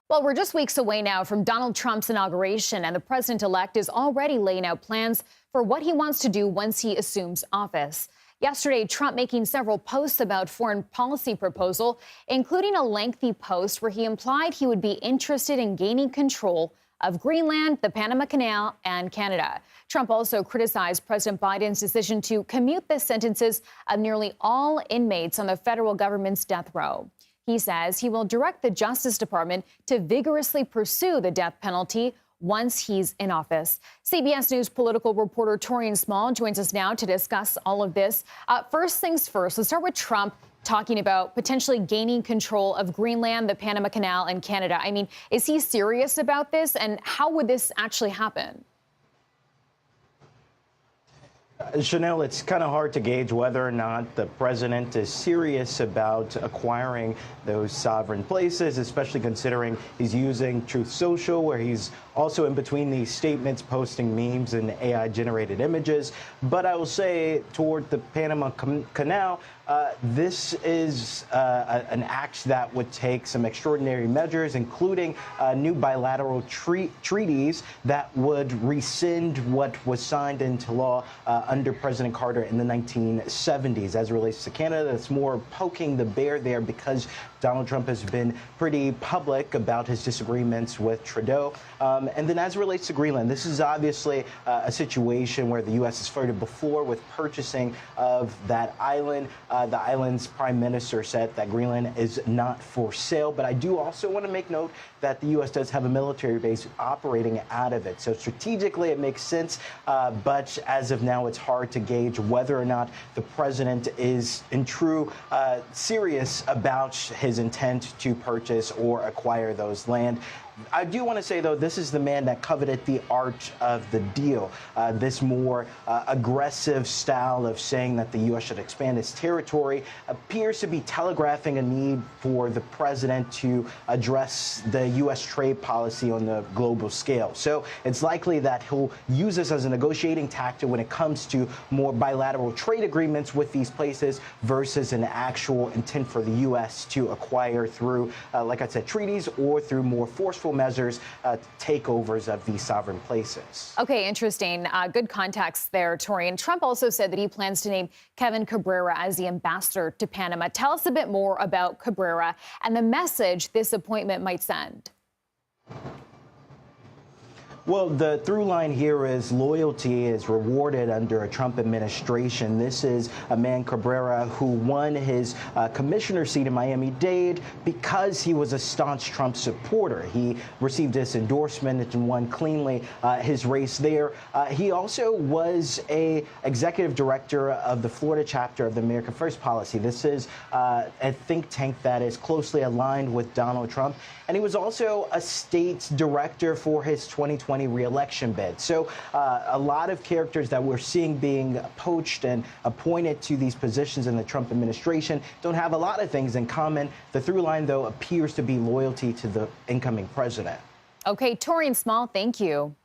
Well, we're just weeks away now from Donald Trump's inauguration, and the president-elect is already laying out plans for what he wants to do once he assumes office. Yesterday, Trump making several posts about foreign policy proposal, including a lengthy post where he implied he would be interested in gaining control of Greenland, the Panama Canal, and Canada. Trump also criticized President Biden's decision to commute the sentences of nearly all inmates on the federal government's death row. He says he will direct the Justice Department to vigorously pursue the death penalty once he's in office. CBS News political reporter Torian Small joins us now to discuss all of this. First things first, let's start with Trump talking about potentially gaining control of Greenland, the Panama Canal, and Canada. I mean, is he serious about this, and how would this actually happen? Chanel, it's kind of hard to gauge whether or not the president is serious about acquiring those sovereign places, especially considering he's using Truth Social, where he's also in between these statements posting memes and AI-generated images. But I will say toward the Panama Canal, this is an act that would take some extraordinary measures, including new bilateral treaties that would rescind what was signed into law under President Carter in the 1970s. As it relates to Canada, it's more poking the bear there because Donald Trump has been pretty public about his disagreements with Trudeau. And then as it relates to Greenland, this is obviously a situation where the U.S. has flirted before with purchasing of that island. The island's prime minister said that Greenland is not for sale. But I do also want to make note that the U.S. does have a military base operating out of it. So strategically, it makes sense. But as of now, it's hard to gauge whether or not the president is in true serious about his intent to purchase or acquire those land. I do want to say, though, this is the man that coveted the art of the deal. This more aggressive style of saying that the U.S. should expand its territory appears to be telegraphing a need for the president to address the U.S. trade policy on the global scale. So it's likely that he'll use this as a negotiating tactic when it comes to more bilateral trade agreements with these places versus an actual intent for the U.S. to acquire through, like I said, treaties or through more forceful measures, takeovers of these sovereign places. Okay, interesting. Good context there, Tori. And Trump also said that he plans to name Kevin Cabrera as the ambassador to Panama. Tell us a bit more about Cabrera and the message this appointment might send. Well, the through line here is loyalty is rewarded under a Trump administration. This is a man, Cabrera, who won his commissioner seat in Miami-Dade because he was a staunch Trump supporter. He received this endorsement and won cleanly his race there. He also was a executive director of the Florida chapter of the America First policy. This is a think tank that is closely aligned with Donald Trump. And he was also a state director for his 2020 re-election bid. So a lot of characters that we're seeing being poached and appointed to these positions in the Trump administration don't have a lot of things in common. The through line, though, appears to be loyalty to the incoming president. Okay, Torian Small, thank you.